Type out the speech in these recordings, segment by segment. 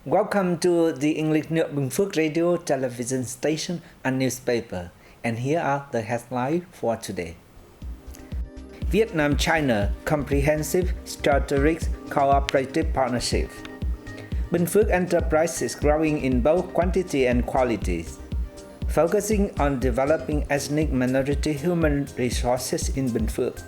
Welcome to the English New Binh Phuoc radio, television station and newspaper. And here are the headlines for today. Vietnam-China Comprehensive Strategic Cooperative Partnership. Binh Phuoc enterprises growing in both quantity and quality, focusing on developing ethnic minority human resources in Binh Phuoc.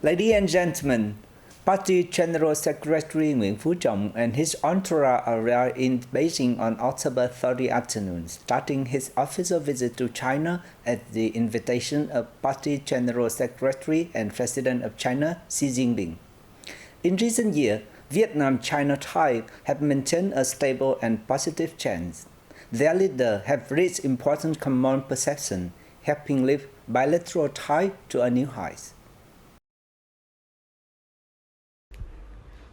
Ladies and gentlemen, Party General Secretary Binh Phuoc and his entourage arrived in Beijing on October 30 afternoon, starting his official visit to China at the invitation of Party General Secretary and President of China Xi Jinping. In recent years, Vietnam-China ties have maintained a stable and positive trend. Their leaders have reached important common perception, helping lift bilateral ties to a new height.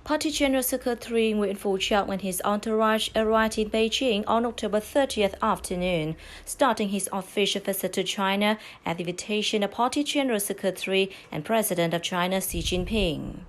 Party General Secretary Binh Phuoc and his entourage arrived in Beijing on October 30th afternoon, starting his official visit to China at the invitation of Party General Secretary and President of China Xi Jinping.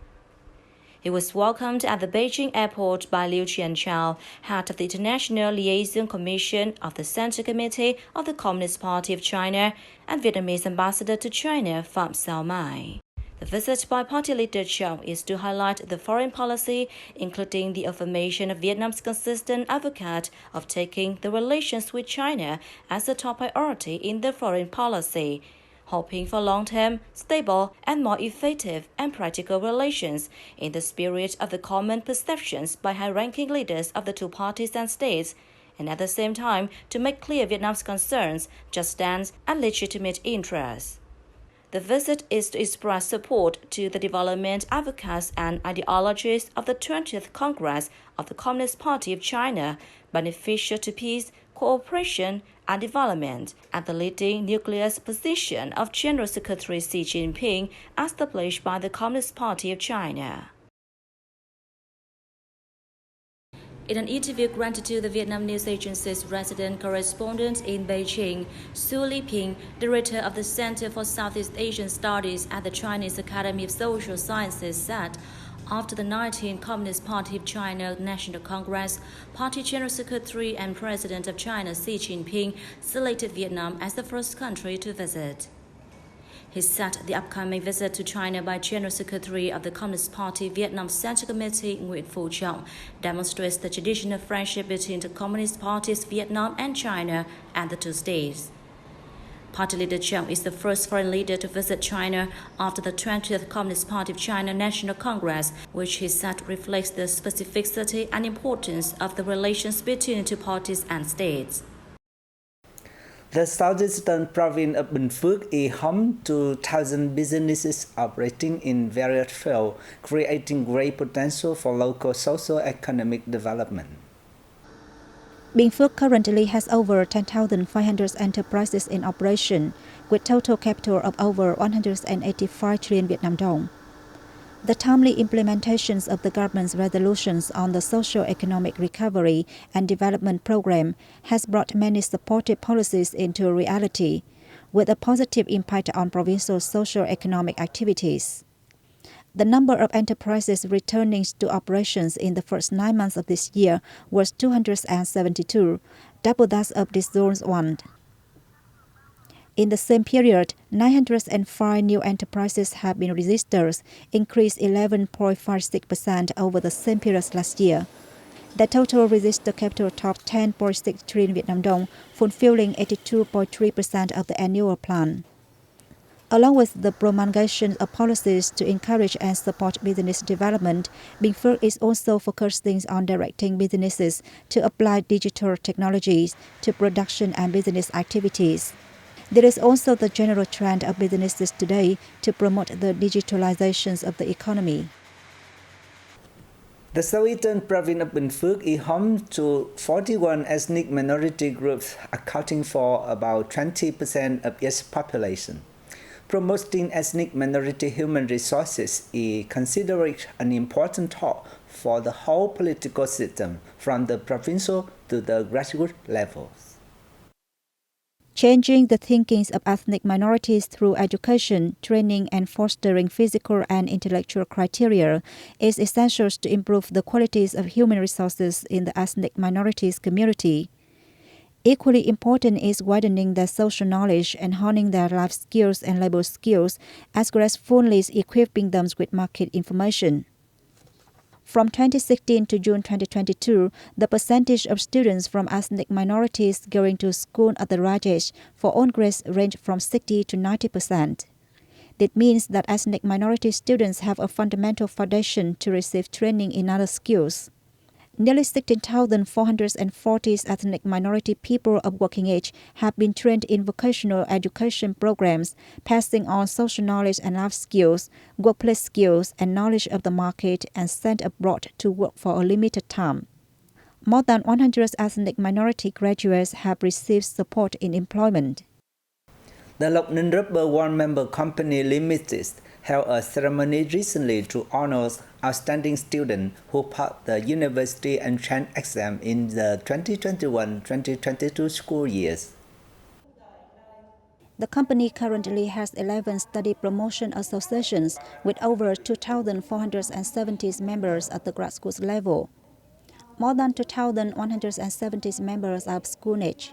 He was welcomed at the Beijing airport by Liu Qianchao, head of the International Liaison Commission of the Central Committee of the Communist Party of China, and Vietnamese ambassador to China Phạm Sao Mai. The visit by party leader Chung is to highlight the foreign policy, including the affirmation of Vietnam's consistent advocate of taking the relations with China as a top priority in the foreign policy, hoping for long-term, stable, and more effective and practical relations in the spirit of the common perceptions by high-ranking leaders of the two parties and states, and at the same time to make clear Vietnam's concerns, just stance, and legitimate interests. The visit is to express support to the development advocates and ideologies of the 20th Congress of the Communist Party of China, beneficial to peace, cooperation, and development, and the leading nucleus position of General Secretary Xi Jinping established by the Communist Party of China. In an interview granted to the Vietnam News Agency's resident correspondent in Beijing, Su Liping, director of the Center for Southeast Asian Studies at the Chinese Academy of Social Sciences, said, after the 19th Communist Party of China National Congress, Party General Secretary and President of China Xi Jinping selected Vietnam as the first country to visit. He said the upcoming visit to China by General Secretary of the Communist Party Vietnam Central Committee Binh Phuoc demonstrates the traditional friendship between the Communist parties Vietnam and China and the two states. Party leader Chung is the first foreign leader to visit China after the 20th Communist Party of China National Congress, which he said reflects the specificity and importance of the relations between the two parties and states. The southeastern province of Binh Phuoc is home to thousands of businesses operating in various fields, creating great potential for local socio-economic development. Binh Phuoc currently has over 10,500 enterprises in operation, with total capital of over 185 trillion Vietnam dong. The timely implementations of the government's resolutions on the socio-economic recovery and development program has brought many supportive policies into reality, with a positive impact on provincial socio-economic activities. The number of enterprises returning to operations in the first 9 months of this year was 272, double that of this zone's one. In the same period, 905 new enterprises have been registered, increased 11.56% over the same period last year. The total registered capital topped 10.6 trillion Vietnam dong, fulfilling 82.3% of the annual plan. Along with the promulgation of policies to encourage and support business development, Binh Phuoc is also focusing on directing businesses to apply digital technologies to production and business activities. There is also the general trend of businesses today to promote the digitalizations of the economy. The southern province of Binh Phuoc is home to 41 ethnic minority groups, accounting for about 20% of its population. Promoting ethnic minority human resources is considered an important tool for the whole political system, from the provincial to the grassroots levels. Changing the thinkings of ethnic minorities through education, training, and fostering physical and intellectual criteria is essential to improve the qualities of human resources in the ethnic minorities community. Equally important is widening their social knowledge and honing their life skills and labor skills, as well as fully equipping them with market information. From 2016 to June 2022, the percentage of students from ethnic minorities going to school at the right age for all grades ranged from 60 to 90%. That means that ethnic minority students have a fundamental foundation to receive training in other skills. Nearly 16,440 ethnic minority people of working age have been trained in vocational education programs, passing on social knowledge and life skills, workplace skills, and knowledge of the market, and sent abroad to work for a limited time. More than 100 ethnic minority graduates have received support in employment. The Lộc Ninh Rubber One Member Company Limited held a ceremony recently to honor outstanding students who passed the university entrance exam in the 2021-2022 school years. The company currently has 11 study promotion associations with over 2,470 members at the grad school level. More than 2,170 members are of school age.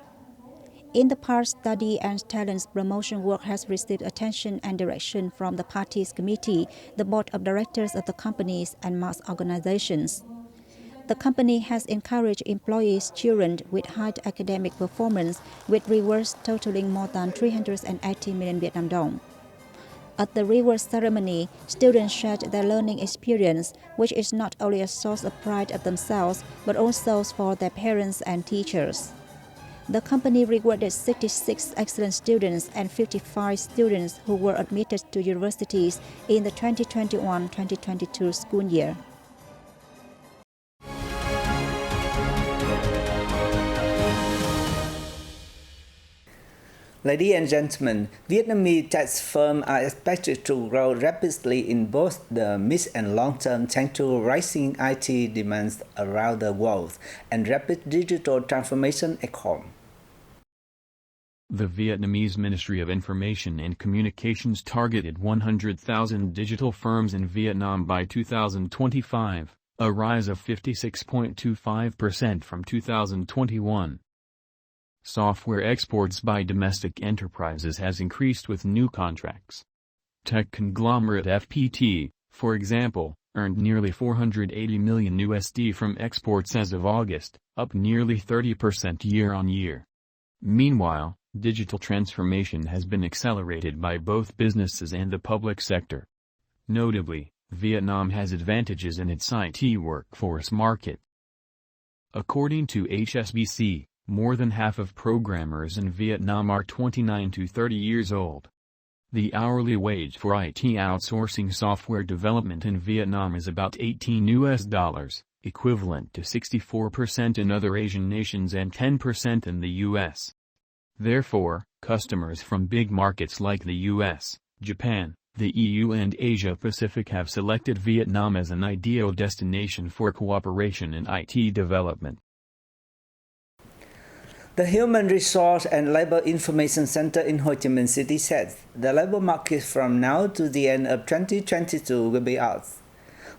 In the past, study and talent promotion work has received attention and direction from the party's committee, the board of directors of the companies, and mass organizations. The company has encouraged employees' children with high academic performance with rewards totaling more than 380 million Vietnam dong. At the reward ceremony, students shared their learning experience, which is not only a source of pride of themselves, but also for their parents and teachers. The company rewarded 66 excellent students and 55 students who were admitted to universities in the 2021-2022 school year. Ladies and gentlemen, Vietnamese tech firms are expected to grow rapidly in both the mid and long term thanks to rising IT demands around the world and rapid digital transformation economy. The Vietnamese Ministry of Information and Communications targeted 100,000 digital firms in Vietnam by 2025, a rise of 56.25% from 2021. Software exports by domestic enterprises has increased with new contracts. Tech conglomerate FPT, for example, earned nearly $480 million from exports as of August, up nearly 30% year-on-year. Meanwhile, digital transformation has been accelerated by both businesses and the public sector. Notably, Vietnam has advantages in its IT workforce market. According to HSBC, more than half of programmers in Vietnam are 29 to 30 years old. The hourly wage for IT outsourcing software development in Vietnam is about $18, equivalent to 64% in other Asian nations and 10% in the US. Therefore, customers from big markets like the US, Japan, the EU and Asia Pacific have selected Vietnam as an ideal destination for cooperation in IT development. The Human Resource and Labor Information Center in Ho Chi Minh City said the labor market from now to the end of 2022 will be out.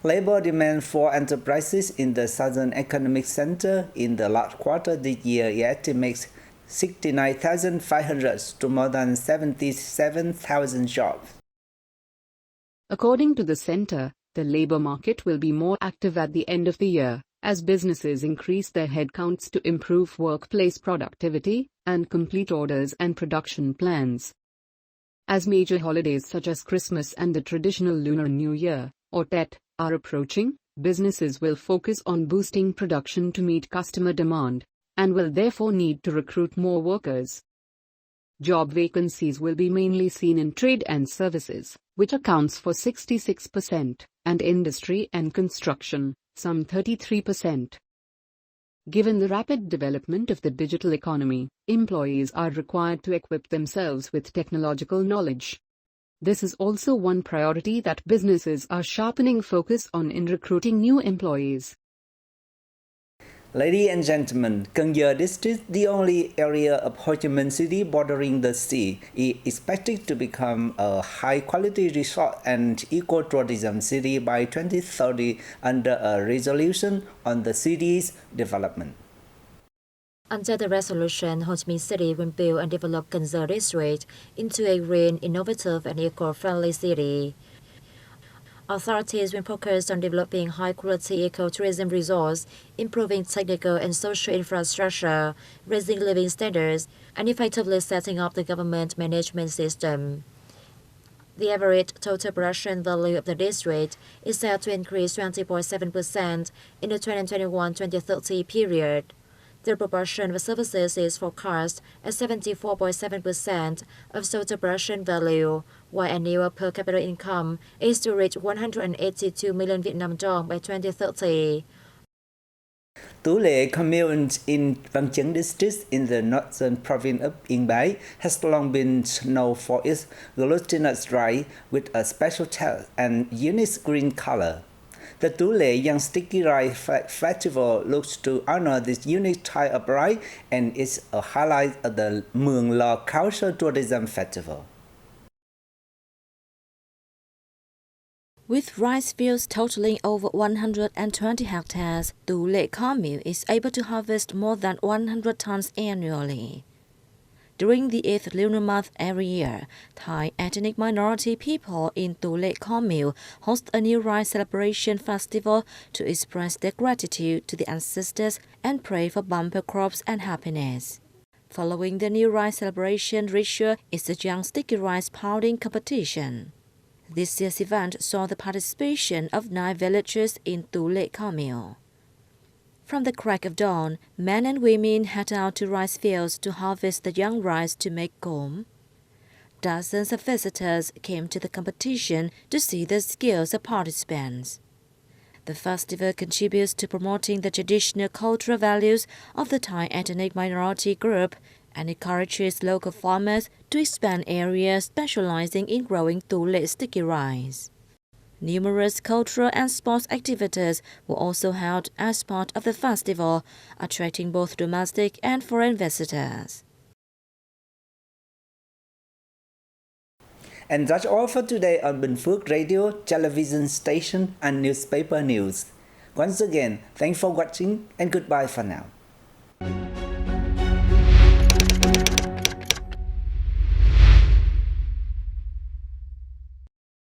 Labor demand for enterprises in the Southern Economic Center in the last quarter this year estimates 69,500 to more than 77,000 jobs. According to the center, the labor market will be more active at the end of the year, as businesses increase their headcounts to improve workplace productivity and complete orders and production plans. As major holidays such as Christmas and the traditional Lunar New Year, or Tet, are approaching, businesses will focus on boosting production to meet customer demand, and will therefore need to recruit more workers. Job vacancies will be mainly seen in trade and services, which accounts for 66%, and industry and construction, some 33%. Given the rapid development of the digital economy, employees are required to equip themselves with technological knowledge. This is also one priority that businesses are sharpening focus on in recruiting new employees. Ladies and gentlemen, Cần Giờ district, the only area of Ho Chi Minh City bordering the sea, is expected to become a high-quality resort and eco-tourism city by 2030 under a resolution on the city's development. Under the resolution, Ho Chi Minh City will build and develop Cần Giờ district into a green, innovative, and eco-friendly city. Authorities will focus on developing high-quality eco-tourism resorts, improving technical and social infrastructure, raising living standards, and effectively setting up the government management system. The average total production value of the district is set to increase 20.7% in the 2021-2030 period. The proportion of services is forecast at 74.7% of total production value, while annual per capita income is to reach 182 million Vietnam dong by 2030. Tú Lệ commune in Văn Chấn district in the northern province of Yên Bái has long been known for its glutinous rice with a special taste and unique green color. The Tú Lệ Young Sticky Rice Festival looks to honor this unique type of rice and is a highlight of the Mường Lò Cultural Tourism Festival. With rice fields totaling over 120 hectares, Tú Lệ commune is able to harvest more than 100 tons annually. During the 8th lunar month every year, Thai ethnic minority people in Tú Lệ commune host a new rice celebration festival to express their gratitude to the ancestors and pray for bumper crops and happiness. Following the new rice celebration ritual is the Young Sticky Rice Pounding competition. This year's event saw the participation of 9 villagers in Tú Lệ commune. From the crack of dawn, men and women head out to rice fields to harvest the young rice to make gom. Dozens of visitors came to the competition to see the skills of participants. The festival contributes to promoting the traditional cultural values of the Thai ethnic minority group and encourages local farmers to expand areas specializing in growing Tú Lệ sticky rice. Numerous cultural and sports activities were also held as part of the festival, attracting both domestic and foreign visitors. And that's all for today on Binh Phuoc Radio, television station, and newspaper news. Once again, thanks for watching and goodbye for now.